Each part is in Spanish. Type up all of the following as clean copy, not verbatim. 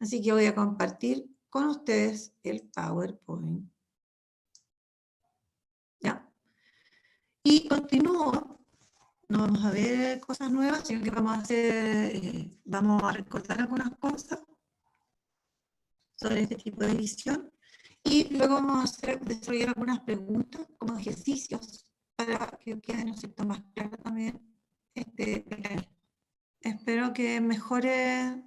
Así que voy a compartir con ustedes el PowerPoint. ¿Ya? Y continúo. No vamos a ver cosas nuevas, sino que vamos a hacer, vamos a recordar algunas cosas sobre este tipo de visión. Y luego vamos a desarrollar algunas preguntas como ejercicios para que quede, ¿no es cierto?, más claro también este mecanismo. Espero que mejore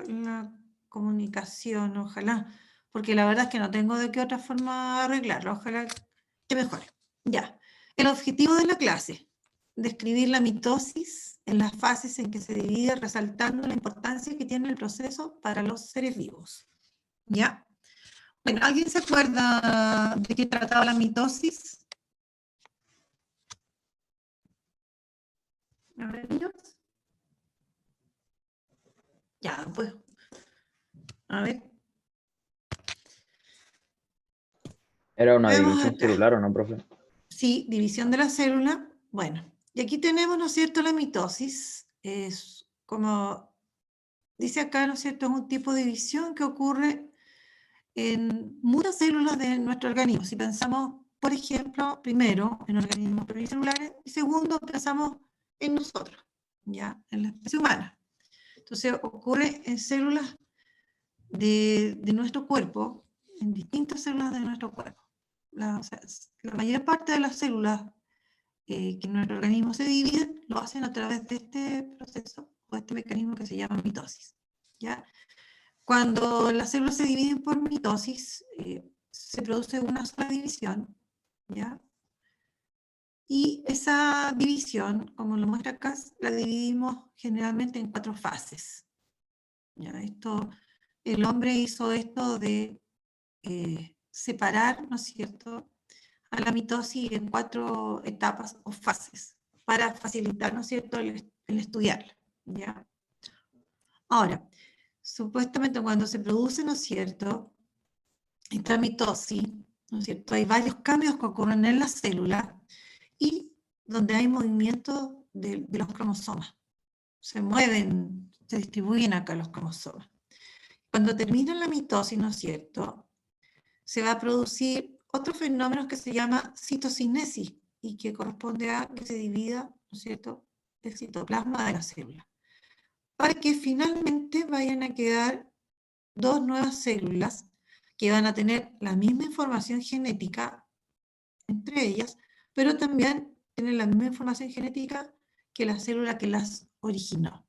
la comunicación, ojalá, porque la verdad es que no tengo de qué otra forma arreglarlo, ojalá que mejore. Ya, el objetivo de la clase, describir la mitosis en las fases en que se divide, resaltando la importancia que tiene el proceso para los seres vivos. ¿Ya? Bueno, ¿alguien se acuerda de qué trataba la mitosis? A ver, niños. Ya, pues. A ver. Era una Vemos división acá. celular, ¿o no, profe? Sí, división de la célula. Bueno, y aquí tenemos, ¿no es cierto?, la mitosis. Es como dice acá, ¿no es cierto?, es un tipo de división que ocurre en muchas células de nuestro organismo. Si pensamos, por ejemplo, primero en organismos pluricelulares y segundo pensamos en nosotros, ¿ya?, en la especie humana. Entonces ocurre en células de nuestro cuerpo, en distintas células de nuestro cuerpo. O sea, la mayor parte de las células que en nuestro organismo se dividen lo hacen a través de este proceso o este mecanismo que se llama mitosis, ¿ya? Cuando las células se dividen por mitosis, se produce una sola división, ¿ya? Y esa división, como lo muestra acá, la dividimos generalmente en 4 fases. ¿Ya? El hombre hizo esto de separar, ¿no es cierto?, a la mitosis en 4 etapas o fases para facilitar, ¿no es cierto?, el estudiarla, ¿ya? Ahora, supuestamente cuando se produce, ¿no es cierto?, esta mitosis, ¿no es cierto?, hay varios cambios que ocurren en la célula y donde hay movimiento de los cromosomas. Se mueven, se distribuyen acá los cromosomas. Cuando termina la mitosis, ¿no es cierto?, se va a producir otro fenómeno que se llama citocinesis y que corresponde a que se divida, ¿no es cierto?, el citoplasma de la célula, para que finalmente vayan a quedar 2 nuevas células que van a tener la misma información genética entre ellas, pero también tienen la misma información genética que la célula que las originó,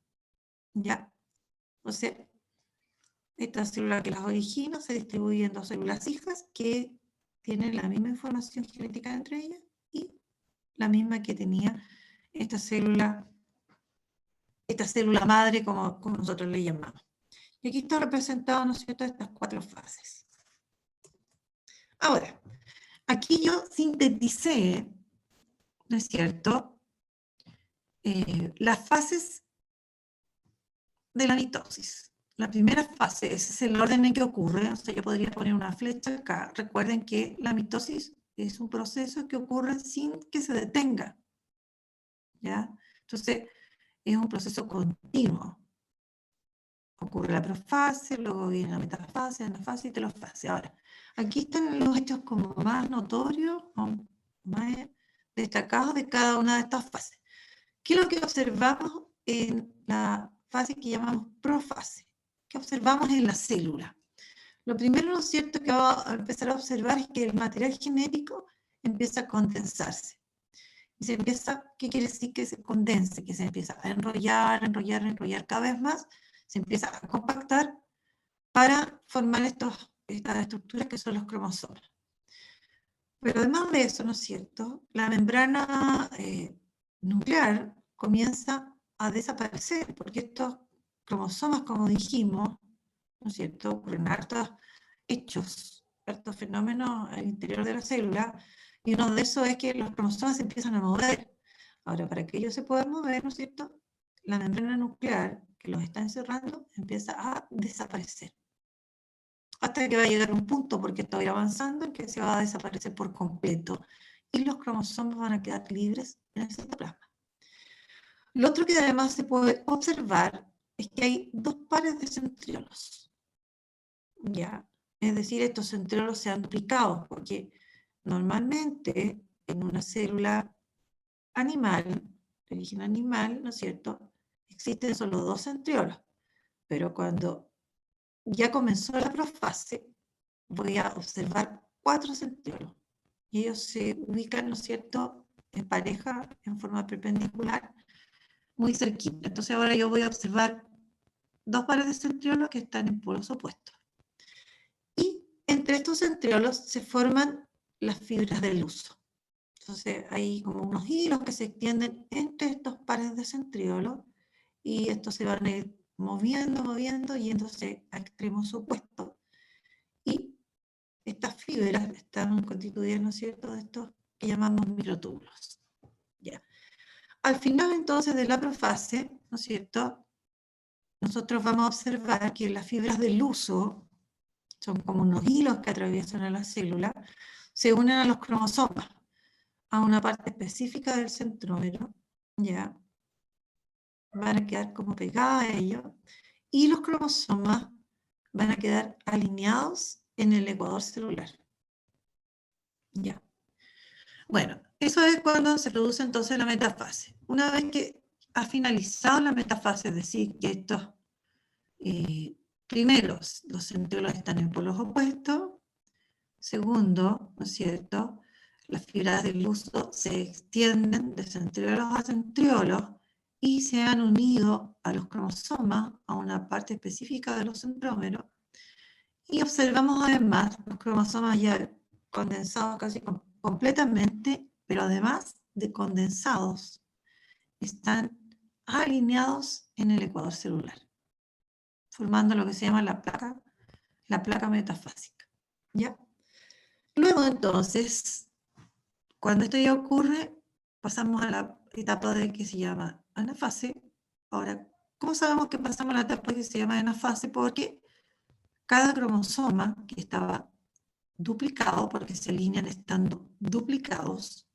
¿ya? O sea, esta célula que las origina se distribuye en 2 células hijas que tienen la misma información genética entre ellas y la misma que tenía esta célula madre, como nosotros le llamamos. Y aquí está representado, ¿no es cierto?, estas 4 fases. Ahora, aquí yo sinteticé, ¿no es cierto?, las fases de la mitosis. La primera fase, ese es el orden en que ocurre, o sea, yo podría poner una flecha acá. Recuerden que la mitosis es un proceso que ocurre sin que se detenga, ¿ya? Entonces, es un proceso continuo. Ocurre la profase, luego viene la metafase, anafase y telofase. Ahora, aquí están los hechos como más notorios, más destacados de cada una de estas fases. ¿Qué es lo que observamos en la fase que llamamos profase? ¿Qué observamos en la célula? Lo primero, ¿no es cierto?, que vamos a empezar a observar es que el material genético empieza a condensarse. Y se empieza, ¿qué quiere decir que se condense? Que se empieza a enrollar, enrollar, enrollar cada vez más, se empieza a compactar para formar estas estructuras que son los cromosomas. Pero además de eso, ¿no es cierto?, la membrana nuclear comienza a desaparecer, porque estos cromosomas, como dijimos, ¿no es cierto?, ocurren hartos hechos, hartos fenómenos al interior de la célula, y uno de esos es que los cromosomas se empiezan a mover. Ahora, para que ellos se puedan mover, ¿no es cierto?, la membrana nuclear que los está encerrando empieza a desaparecer. Hasta que va a llegar un punto, porque esto va a ir avanzando, en que se va a desaparecer por completo, y los cromosomas van a quedar libres en el citoplasma. Lo otro que además se puede observar es que hay dos pares de centriolos. ¿Ya? Es decir, estos centriolos se han duplicado, porque normalmente en una célula animal, de origen animal, ¿no es cierto?, existen solo dos centriolos, pero cuando ya comenzó la profase, voy a observar 4 centriolos, y ellos se ubican, ¿no es cierto?, en pareja, en forma perpendicular, muy cerquita. Entonces ahora yo voy a observar dos pares de centriolos que están en polos opuestos. Y entre estos centriolos se forman las fibras del huso. Entonces hay como unos hilos que se extienden entre estos pares de centriolos y estos se van a ir moviendo, yéndose a extremos opuestos. Y estas fibras están constituidas, ¿no es cierto?, de estos que llamamos microtúbulos. Ya. Al final entonces de la profase, ¿no es cierto?, nosotros vamos a observar que las fibras del huso, son como unos hilos que atraviesan a la célula, se unen a los cromosomas, a una parte específica del centrómero, ¿ya? Van a quedar como pegadas a ellos, y los cromosomas van a quedar alineados en el ecuador celular. ¿Ya? Bueno, eso es cuando se produce entonces la metafase. Una vez que ha finalizado la metafase, es decir, que estos primeros, los centriolos están en polos opuestos. Segundo, ¿no es cierto?, las fibras del huso se extienden de centriolos a centriolos y se han unido a los cromosomas, a una parte específica de los centrómeros, y observamos además los cromosomas ya condensados casi completamente, pero además de condensados, están alineados en el ecuador celular, formando lo que se llama la placa metafásica. ¿Ya? Luego entonces, cuando esto ya ocurre, pasamos a la etapa de que se llama anafase. Ahora, ¿cómo sabemos que pasamos a la etapa que se llama anafase? Porque cada cromosoma que estaba duplicado, porque se alinean estando duplicados,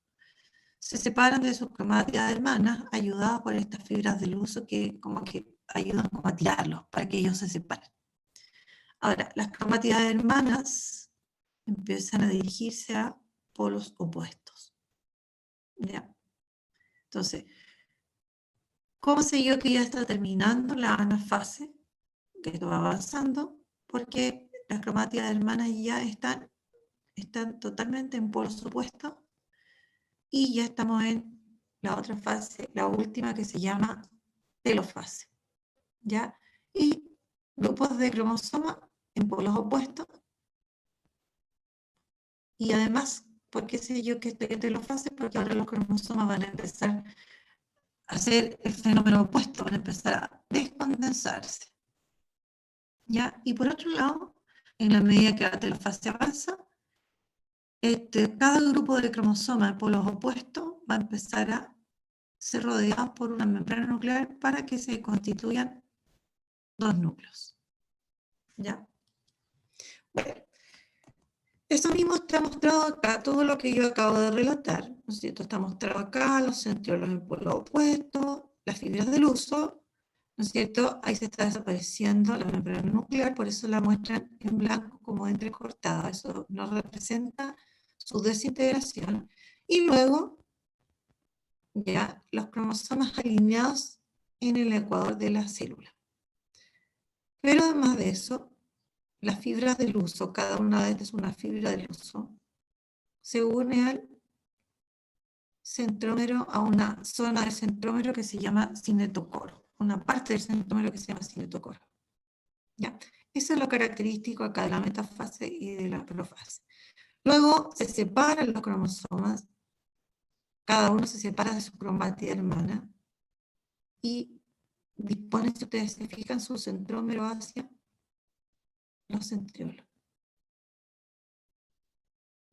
se separan de sus cromátidas hermanas, ayudadas por estas fibras del huso que como que ayudan como a tirarlos para que ellos se separen. Ahora, las cromátidas hermanas empiezan a dirigirse a polos opuestos. ¿Ya? Entonces, ¿cómo sé yo que ya está terminando la anafase? Que esto va avanzando, porque las cromátidas hermanas ya están totalmente en polos opuestos y ya estamos en la otra fase, la última, que se llama telofase. ¿Ya? Y grupos de cromosomas en polos opuestos. Y además, ¿por qué sé yo que estoy en telofase? Porque ahora los cromosomas van a empezar a hacer el fenómeno opuesto, van a empezar a descondensarse. ¿Ya? Y por otro lado, en la medida que la telofase avanza, cada grupo de cromosomas en polos opuestos va a empezar a ser rodeado por una membrana nuclear para que se constituyan dos núcleos. ¿Ya? Bueno, eso mismo está mostrado acá, todo lo que yo acabo de relatar, ¿no es cierto? Está mostrado acá, los centriolos en polos opuestos, las fibras del huso, ¿no es cierto? Ahí se está desapareciendo la membrana nuclear, por eso la muestran en blanco como entrecortada, eso nos representa su desintegración. Y luego, ya, los cromosomas alineados en el ecuador de la célula. Pero además de eso, las fibras del huso, cada una de estas es una fibra del huso, se une al centrómero, a una zona del centrómero que se llama cinetocoro, una parte del centrómero que se llama cinetocoro. ¿Ya? Eso es lo característico acá de la metafase y de la profase. Luego se separan los cromosomas, cada uno se separa de su cromátida hermana y dispone, si ustedes se fijan, su centrómero hacia los centriolos.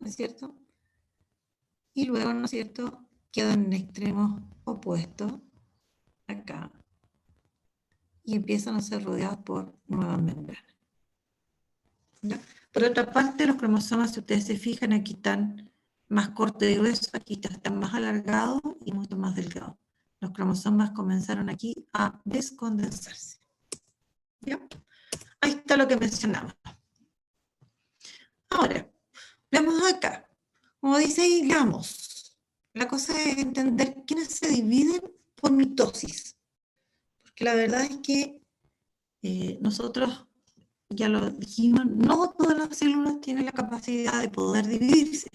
¿No es cierto? Y luego, ¿no es cierto?, quedan en extremos opuestos, acá, y empiezan a ser rodeados por nuevas membranas. ¿Ya? Por otra parte, los cromosomas, si ustedes se fijan, aquí están más cortos y gruesos, aquí están más alargados y mucho más delgados. Los cromosomas comenzaron aquí a descondensarse. ¿Ya? Ahí está lo que mencionamos. Ahora, veamos acá. Como dice ahí, leamos. La cosa es entender quiénes se dividen por mitosis. Porque la verdad es que nosotros, ya lo dijimos, no todas las células tienen la capacidad de poder dividirse.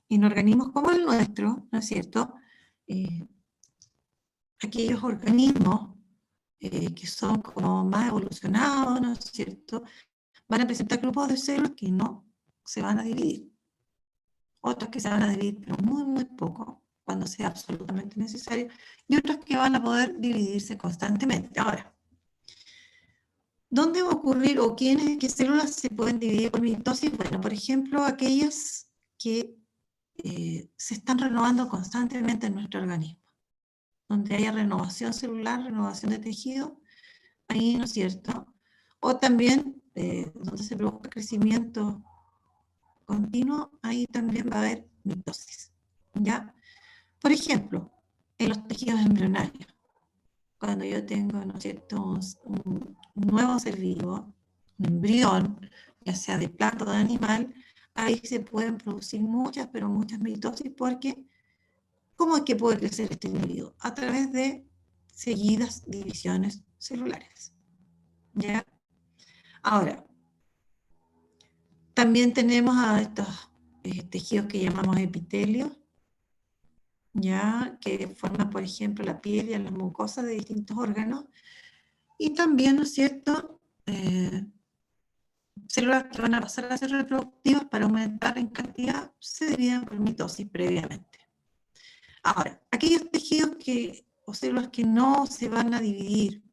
En organismos como el nuestro, ¿no es cierto? Aquellos organismos que son como más evolucionados, ¿no es cierto?, van a presentar grupos de células que no se van a dividir. Otros que se van a dividir, pero muy, muy poco, cuando sea absolutamente necesario, y otros que van a poder dividirse constantemente. Ahora, ¿dónde va a ocurrir o qué células se pueden dividir por mitosis? Bueno, por ejemplo, aquellas que se están renovando constantemente en nuestro organismo, donde haya renovación celular, renovación de tejido, ahí, ¿no es cierto? O también donde se produzca crecimiento continuo, ahí también va a haber mitosis, ¿ya? Por ejemplo, en los tejidos embrionarios, cuando yo tengo, ¿no es cierto?, un nuevo ser vivo, un embrión, ya sea de planta o de animal, ahí se pueden producir muchas, pero muchas mitosis, porque ¿cómo es que puede crecer este individuo? A través de seguidas divisiones celulares, ¿ya? Ahora, también tenemos a estos tejidos que llamamos epitelios, ¿ya? Que forman, por ejemplo, la piel y las mucosas de distintos órganos, y también, ¿no es cierto?, células que van a pasar a ser reproductivas para aumentar en cantidad, se dividen por mitosis previamente. Ahora, aquellos tejidos o células que no se van a dividir,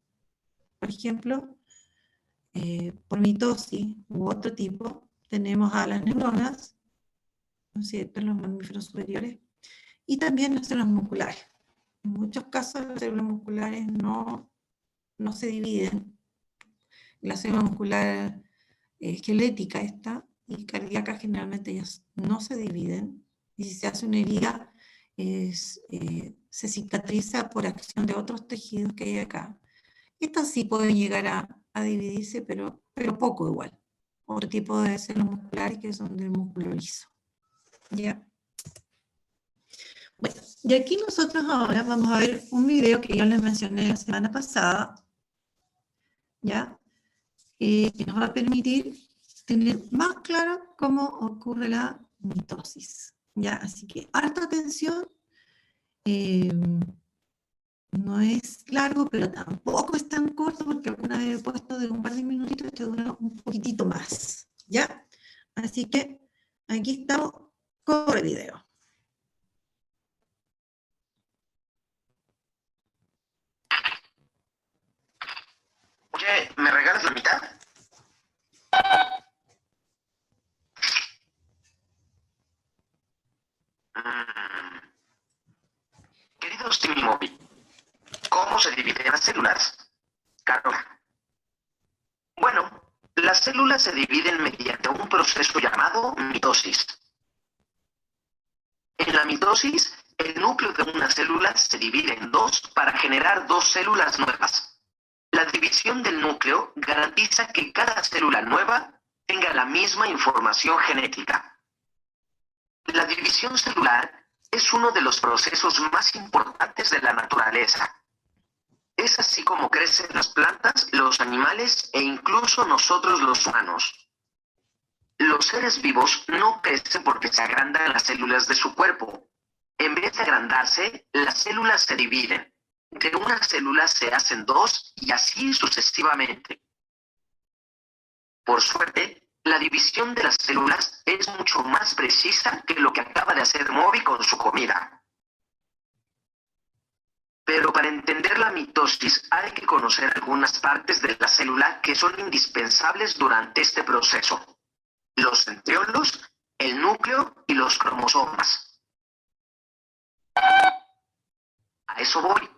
por ejemplo, por mitosis u otro tipo, tenemos a las neuronas, ¿no es cierto?, en los mamíferos superiores, y también las células musculares. En muchos casos las células musculares no se dividen. La célula muscular esquelética esta y cardíaca generalmente ellas no se dividen, y si se hace una herida se cicatriza por acción de otros tejidos que hay acá. Estas sí pueden llegar a dividirse, pero poco igual. Otro tipo de células musculares que son del músculo liso. ¿Ya? Bueno, y aquí nosotros ahora vamos a ver un video que yo les mencioné la semana pasada, ¿ya? Que nos va a permitir tener más claro cómo ocurre la mitosis, ¿ya? Así que harta atención, no es largo, pero tampoco es tan corto, porque alguna vez he puesto de un par de minutitos, este dura un poquitito más, ¿ya? Así que aquí estamos, corre el video. Oye, ¿me regalas la mitad? Querido Timmy Moby, ¿cómo se dividen las células? Carola. Bueno, las células se dividen mediante un proceso llamado mitosis. En la mitosis, el núcleo de una célula se divide en dos para generar dos células nuevas. La división del núcleo garantiza que cada célula nueva tenga la misma información genética. La división celular es uno de los procesos más importantes de la naturaleza. Es así como crecen las plantas, los animales e incluso nosotros los humanos. Los seres vivos no crecen porque se agrandan las células de su cuerpo. En vez de agrandarse, las células se dividen. De una célula se hacen dos y así sucesivamente. Por suerte, la división de las células es mucho más precisa que lo que acaba de hacer Moby con su comida. Pero para entender la mitosis hay que conocer algunas partes de la célula que son indispensables durante este proceso: los centriolos, el núcleo y los cromosomas. A eso voy.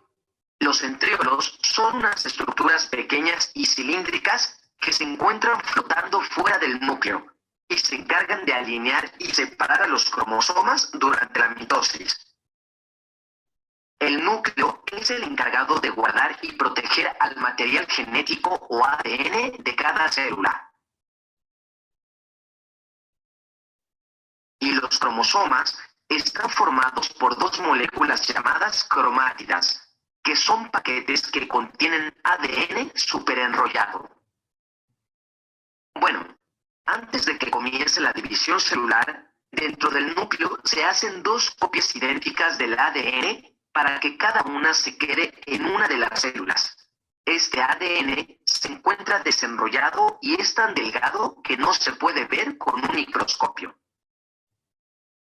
Los centriolos son unas estructuras pequeñas y cilíndricas que se encuentran flotando fuera del núcleo y se encargan de alinear y separar a los cromosomas durante la mitosis. El núcleo es el encargado de guardar y proteger al material genético o ADN de cada célula. Y los cromosomas están formados por dos moléculas llamadas cromátidas, que son paquetes que contienen ADN superenrollado. Bueno, antes de que comience la división celular, dentro del núcleo se hacen dos copias idénticas del ADN para que cada una se quede en una de las células. Este ADN se encuentra desenrollado y es tan delgado que no se puede ver con un microscopio.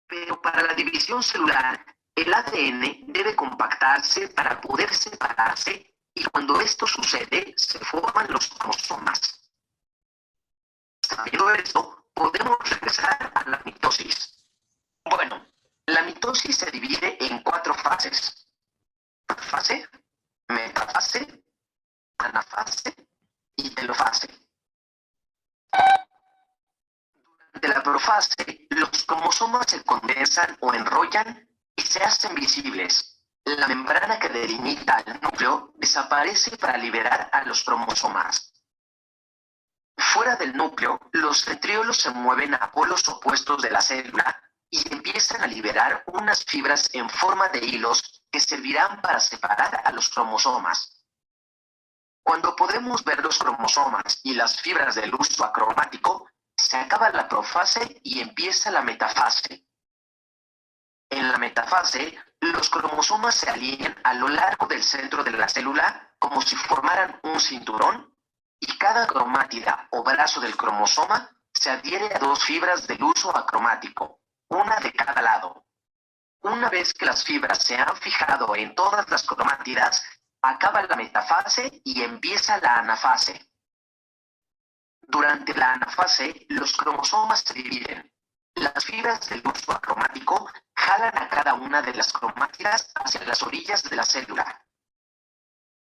Pero para la división celular, el ADN debe compactarse para poder separarse y cuando esto sucede, se forman los cromosomas. Sabiendo esto, podemos regresar a la mitosis. Bueno, la mitosis se divide en 4 fases: profase, metafase, anafase y telofase. Durante la profase, los cromosomas se condensan o enrollan y se hacen visibles. La membrana que delimita el núcleo desaparece para liberar a los cromosomas. Fuera del núcleo, los centriolos se mueven a polos opuestos de la célula y empiezan a liberar unas fibras en forma de hilos que servirán para separar a los cromosomas. Cuando podemos ver los cromosomas y las fibras del uso acromático, se acaba la profase y empieza la metafase. En la metafase, los cromosomas se alinean a lo largo del centro de la célula como si formaran un cinturón y cada cromátida o brazo del cromosoma se adhiere a 2 fibras del uso acromático, una de cada lado. Una vez que las fibras se han fijado en todas las cromátidas, acaba la metafase y empieza la anafase. Durante la anafase, los cromosomas se dividen. Las fibras del uso acromático jalan a cada una de las cromátidas hacia las orillas de la célula.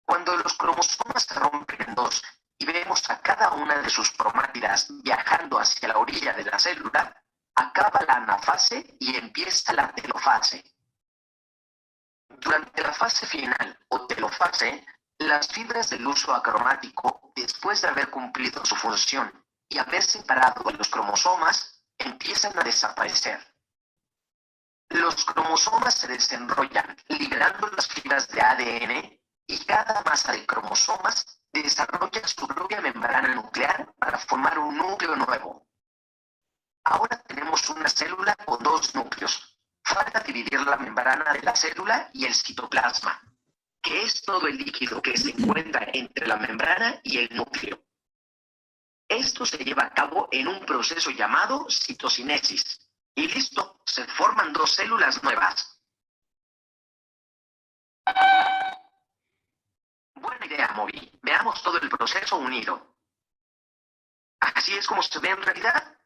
Cuando los cromosomas se rompen en 2 y vemos a cada una de sus cromátidas viajando hacia la orilla de la célula, acaba la anafase y empieza la telofase. Durante la fase final o telofase, las fibras del uso acromático, después de haber cumplido su función y haber separado a los cromosomas, empiezan a desaparecer. Los cromosomas se desenrollan, liberando las fibras de ADN y cada masa de cromosomas desarrolla su propia membrana nuclear para formar un núcleo nuevo. Ahora tenemos una célula con 2 núcleos. Falta dividir la membrana de la célula y el citoplasma, que es todo el líquido que se encuentra entre la membrana y el núcleo. Esto se lleva a cabo en un proceso llamado citocinesis. Y listo, se forman 2 células nuevas. Buena idea, Moby. Veamos todo el proceso unido. ¿Así es como se ve en realidad?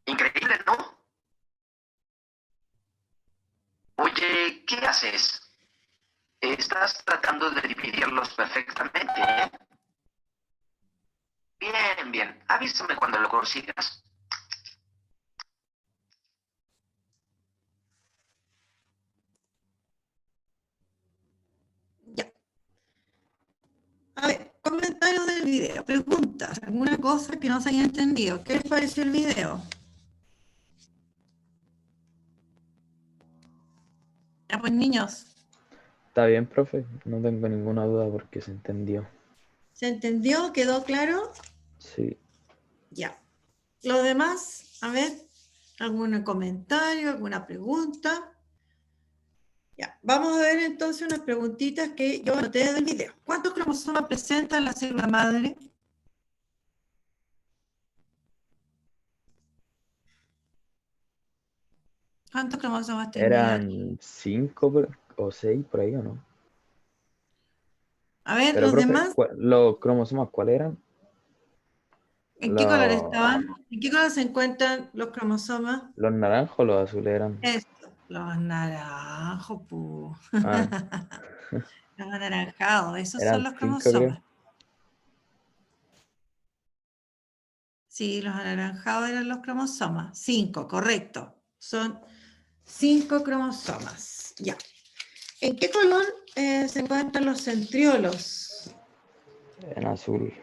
Increíble, ¿no? Oye, ¿qué haces? Estás tratando de dividirlos perfectamente, ¿eh? Bien, bien. Avísame cuando lo consigas. Ya. A ver, comentarios del video, preguntas, alguna cosa que no se haya entendido. ¿Qué les pareció el video? Ya pues, niños, Está bien, profe. No tengo ninguna duda porque se entendió. ¿se entendió? ¿Quedó claro? Sí. Ya. Lo demás, a ver, ¿algún comentario, alguna pregunta? Ya, vamos a ver entonces unas preguntitas que yo anoté del video. ¿Cuántos cromosomas presenta la célula madre? ¿Cuántos cromosomas tenía? Eran 5 o 6 por ahí, ¿o no? A ver, Pero, los profe, demás, ¿los cromosomas cuáles eran? ¿en qué color Los, estaban? ¿En qué color se encuentran los cromosomas? los naranjos o los azules eran. Esto, los naranjos, pu. Ah, Los anaranjados, esos son eran los 5, creo. cromosomas. Sí, los anaranjados eran los cromosomas. 5, correcto. Son 5 cromosomas. Ya. ¿En qué color se encuentran los centriolos? En azul.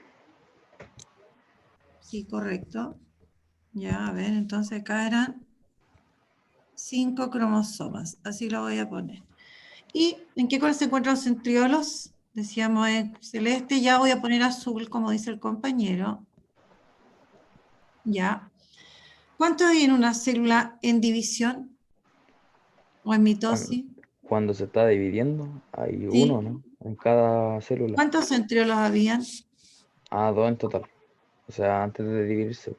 Sí, correcto. Ya, a ver, entonces acá eran 5 cromosomas. Así lo voy a poner. ¿Y en qué color se encuentran los centriolos? Decíamos en celeste, ya voy a poner azul, como dice el compañero. Ya. ¿Cuántos hay en una célula en división o en mitosis? Cuando se está dividiendo, hay Sí. uno, ¿no? En cada célula. ¿Cuántos centriolos habían? Ah, 2 en total. O sea, antes de dividirse.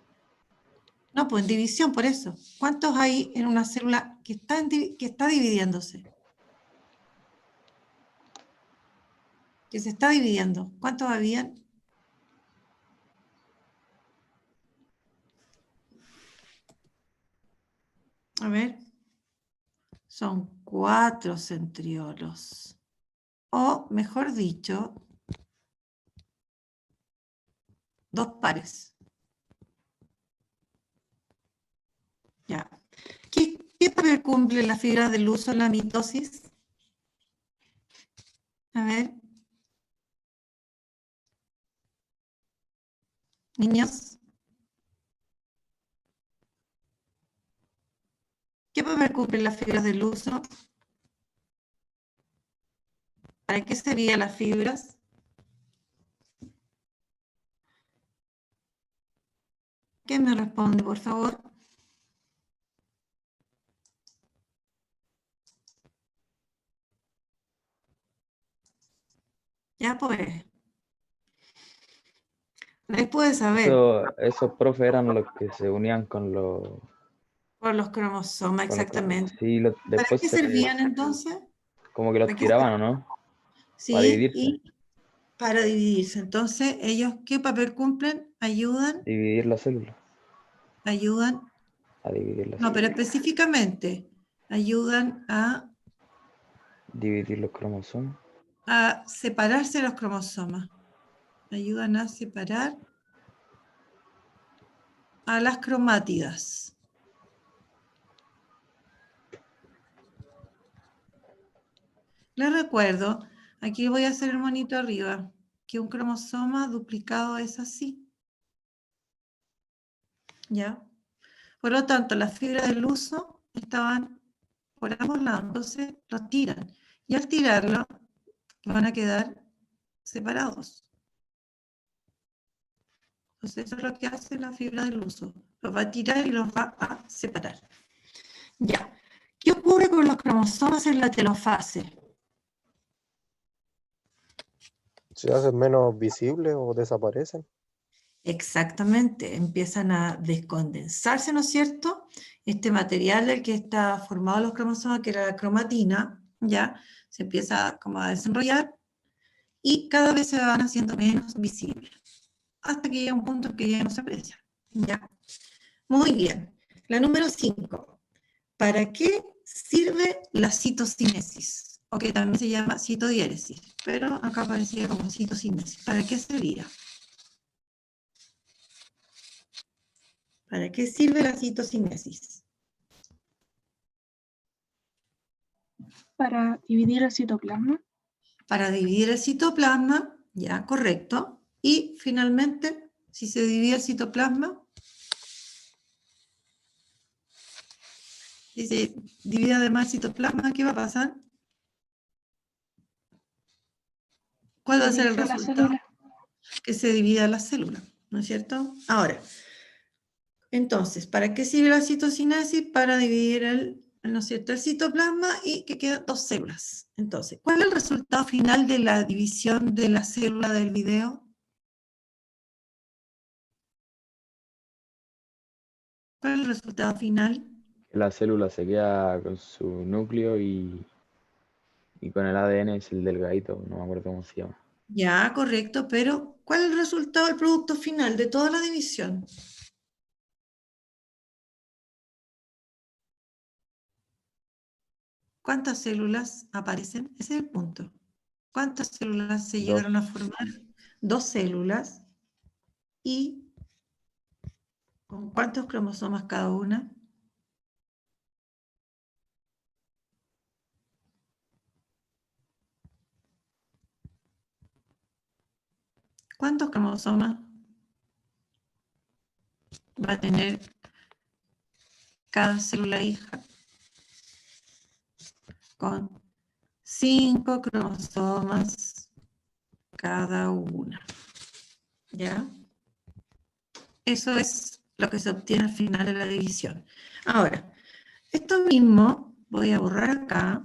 No, pues en división, por eso. ¿Cuántos hay en una célula que está dividiéndose? Que se está dividiendo. ¿Cuántos habían? A ver. Son 4 centriolos. O, mejor dicho, 2 pares. Ya. ¿Qué papel cumple la fibra del uso en la mitosis? A ver. Niños. ¿Qué papel cumplen las fibras del uso? ¿Para qué serían las fibras? ¿Quién me responde, por favor? Ya pues. Ahí puede saber. Esos profes eran los que se unían con los... Por los cromosomas, exactamente. Sí, ¿Para después qué servían entonces? como que los ¿Para qué tiraban, ¿o no? Para Sí, dividirse. y para dividirse. Entonces, ¿ellos qué papel cumplen? Ayudan, Dividir la célula. ayudan, A dividir la no, pero célula. específicamente, ayudan Dividir los cromosomas. a separarse los cromosomas. Ayudan a separar a las cromátidas. Les recuerdo, aquí voy a hacer el monito arriba, que un cromosoma duplicado es así. ¿Ya? Por lo tanto, las fibras del uso estaban por ambos lados, entonces los tiran. Y al tirarlo, van a quedar separados. Entonces eso es lo que hace la fibra del uso. Los va a tirar y los va a separar. Ya. ¿Qué ocurre con los cromosomas en la telofase? ¿Se hacen menos visibles o desaparecen? Exactamente, empiezan a descondensarse, ¿no es cierto? Este material del que está formado los cromosomas, que era la cromatina, ya se empieza como a desenrollar y cada vez se van haciendo menos visibles, hasta que llega un punto en que ya no se aprecia. ¿Ya? Muy bien. La número 5. ¿Para qué sirve la citocinesis? O que también se llama citodiéresis, pero acá aparecía como citocinesis. ¿Para qué sería? ¿Para qué sirve la citocinesis? Para dividir el citoplasma. Para dividir el citoplasma, ya, correcto. Y finalmente, si se divide el citoplasma, si se divide además el citoplasma, ¿qué va a pasar? ¿Cuál va a ser el Dividirse la resultado? célula. Que se divida la célula, ¿no es cierto? Ahora, entonces, ¿para qué sirve la citocinesis? Para dividir ¿no es cierto?, el citoplasma y que quedan 2 células. Entonces, ¿cuál es el resultado final de la división de la célula del video? ¿Cuál es el resultado final? Que la célula se queda con su núcleo y con el ADN es el delgadito, no me acuerdo cómo se llama. Ya, correcto, pero ¿cuál es el resultado del producto final de toda la división? ¿Cuántas células aparecen? Ese es el punto. ¿Cuántas células se llegaron a formar? 2 células. ¿Y ¿Con cuántos cromosomas cada una? ¿Cuántos cromosomas va a tener cada célula hija? Con 5 cromosomas cada una. ¿Ya? Eso es lo que se obtiene al final de la división. Ahora, esto mismo voy a borrar acá.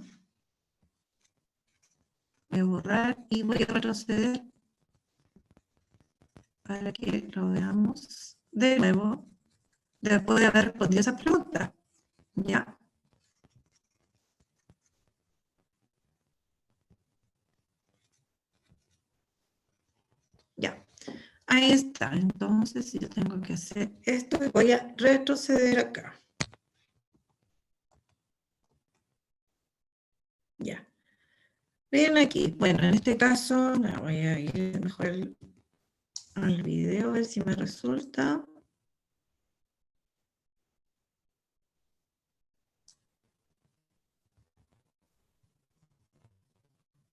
Voy a borrar y voy a retroceder para que lo veamos de nuevo después de haber respondido esa pregunta. ¿Ya? Ya. Ahí está. Entonces, si yo tengo que hacer esto, voy a retroceder acá. Ya. Bien aquí. Bueno, en este caso, voy a ir mejor al video, a ver si me resulta.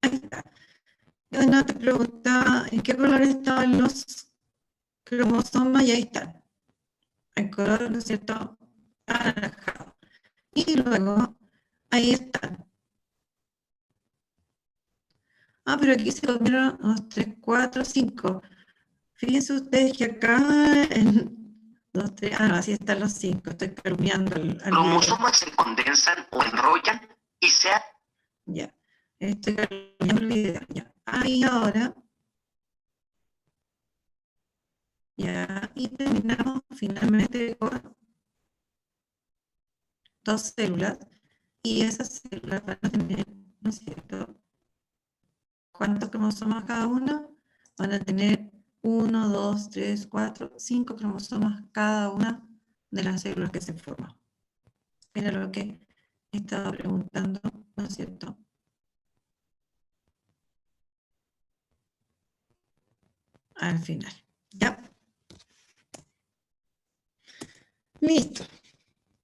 Ahí está. Bueno, te preguntaba en qué color estaban los cromosomas y ahí están. En color, ¿no es cierto?, anaranjado. Y luego, ahí están. Ah, pero aquí se comieron 2, 3, 4, 5. Fíjense ustedes que acá en 2, 3, no, así están los 5. Estoy permeando al video. Cromosomas se condensan o enrollan y se... Ya, estoy permeando el video. Ya, ahí ahora. Ya, y terminamos finalmente con 2 células. Y esas células van a tener, ¿no es cierto?, ¿cuántos cromosomas cada una? Van a tener 1, 2, 3, 4, 5 cromosomas cada una de las células que se forman. Era lo que estaba preguntando, ¿no es cierto?, al final. ¿Ya? Listo.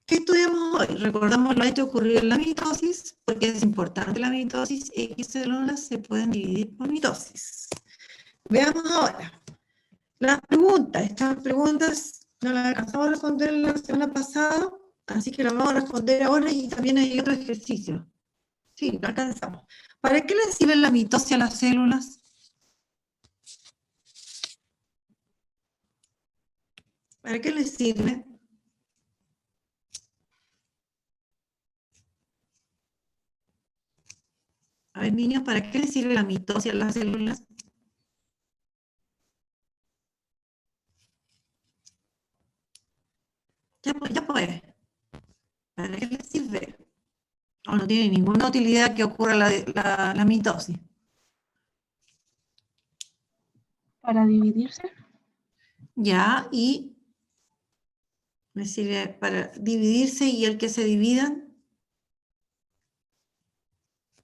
¿Qué estudiamos hoy? Recordamos lo hecho ocurrir en la mitosis, porque es importante la mitosis, y X células se pueden dividir por mitosis. Veamos ahora. Las preguntas, estas preguntas no las alcanzamos a responder la semana pasada, así que las vamos a responder ahora y también hay otro ejercicio. Sí, lo alcanzamos. ¿Para qué les sirve la mitosis a las células? ¿Para qué les sirve? A ver, niños, ¿para qué les sirve la mitosis a las células? Ya pues. ¿Para qué les sirve? O no tiene ninguna utilidad que ocurra la mitosis. Para dividirse. Ya, y me sirve para dividirse y el que se dividan.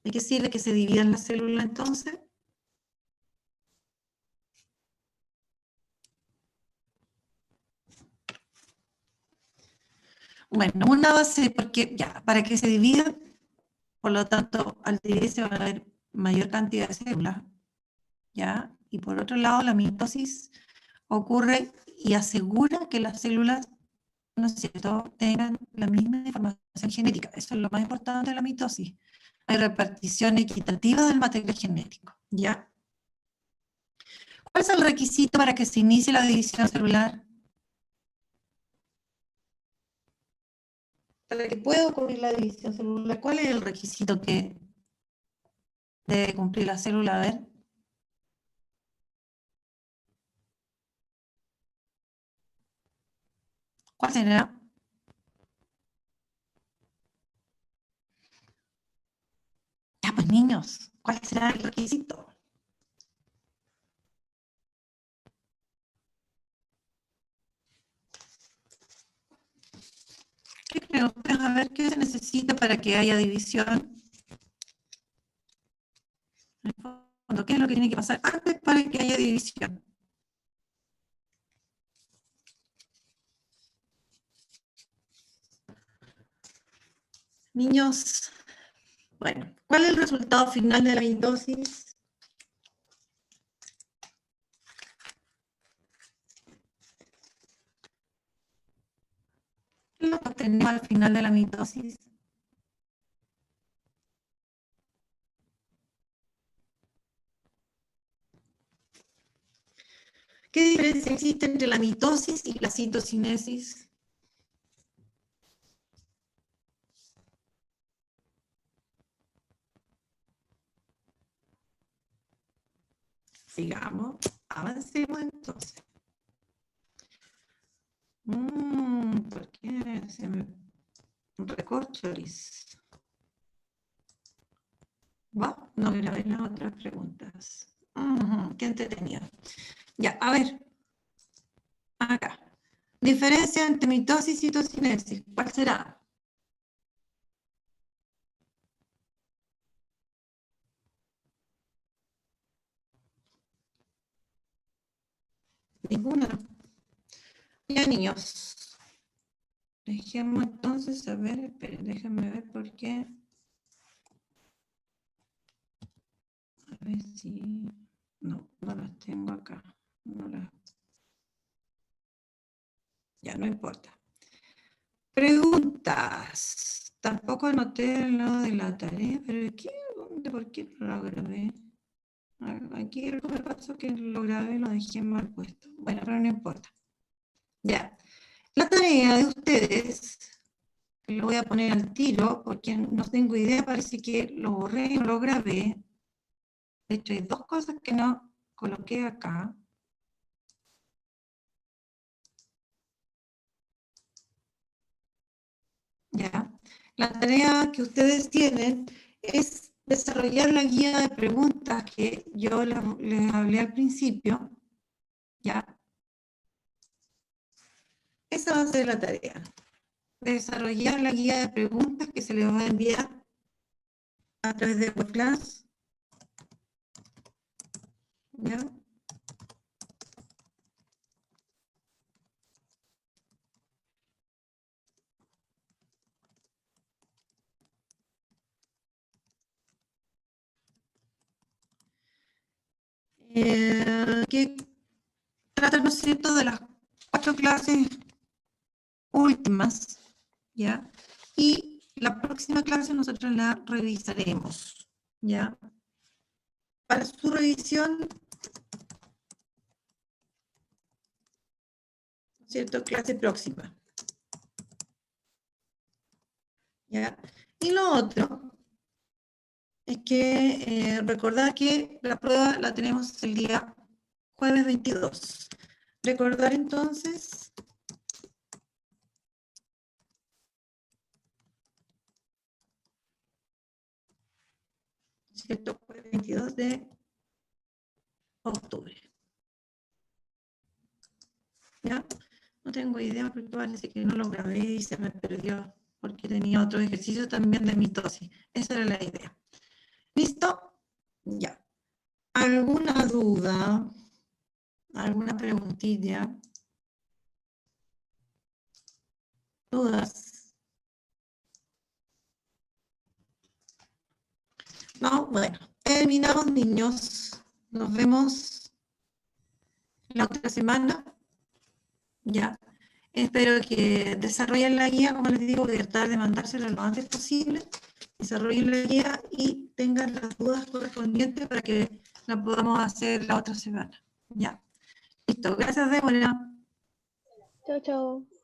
¿De qué sirve que se dividan las células entonces? Bueno, una base porque ya, para que se dividan, por lo tanto, al dividirse va a haber mayor cantidad de células, ¿ya? Y por otro lado, la mitosis ocurre y asegura que las células, ¿no es cierto?, tengan la misma información genética. Eso es lo más importante de la mitosis. Hay repartición equitativa del material genético, ¿ya? ¿Cuál es el requisito para que se inicie la división celular? Para que pueda ocurrir la división celular, ¿cuál es el requisito que debe cumplir la célula? A ver. ¿Cuál será? Ya, pues niños, ¿cuál será el requisito? ¿Qué creen ustedes? A ver, ¿qué se necesita para que haya división? En el fondo, ¿qué es lo que tiene que pasar antes para que haya división? Niños, bueno, ¿cuál es el resultado final de la mitosis? ¿Qué es lo que obtenemos al final de la mitosis? ¿Qué diferencia existe entre la mitosis y la citocinesis? Sigamos, avancemos entonces. ¿Por qué se me recorcholis? Va, no grabé las otras preguntas. Qué entretenido. Ya, a ver. Acá. Diferencia entre mitosis y citocinesis. ¿Cuál será? Ninguna. Ya, niños. Dejemos entonces, a ver, esperen, déjenme ver por qué. A ver si... No, no las tengo acá. No las... Ya, no importa. Preguntas. Tampoco anoté lo de la tarea, pero ¿qué? ¿Dónde? ¿Por qué no lo grabé? Aquí algo me pasó que lo grabé y lo dejé mal puesto. Bueno, pero no importa. Ya. La tarea de ustedes, lo voy a poner al tiro porque no tengo idea, parece que lo borré y no lo grabé. De hecho, hay dos cosas que no coloqué acá. Ya. La tarea que ustedes tienen es desarrollar la guía de preguntas que yo les hablé al principio. Ya. Esa va a ser la tarea. Desarrollar la guía de preguntas que se les va a enviar a través de WebClass. ¿Ya? Que trata, ¿no es cierto?, de las 4 clases últimas, ¿ya? Y la próxima clase nosotros la revisaremos, ¿ya? Para su revisión, ¿no es cierto?, clase próxima, ¿ya? Y lo otro es que recordar que la prueba la tenemos el día jueves 22. Recordar entonces ¿cierto? Jueves 22 de octubre. ¿Ya? No tengo idea porque parece que no lo grabé y se me perdió porque tenía otro ejercicio también de mitosis. Esa era la idea. ¿Listo? Ya. ¿Alguna duda? ¿Alguna preguntilla? ¿Dudas? No, bueno. Terminamos, niños. Nos vemos la otra semana. Ya. Espero que desarrollen la guía, como les digo, voy a tratar de mandársela lo antes posible. Desarrollen la guía y tengan las dudas correspondientes para que la podamos hacer la otra semana. Ya. Listo. Gracias, Débora. Chao, chao.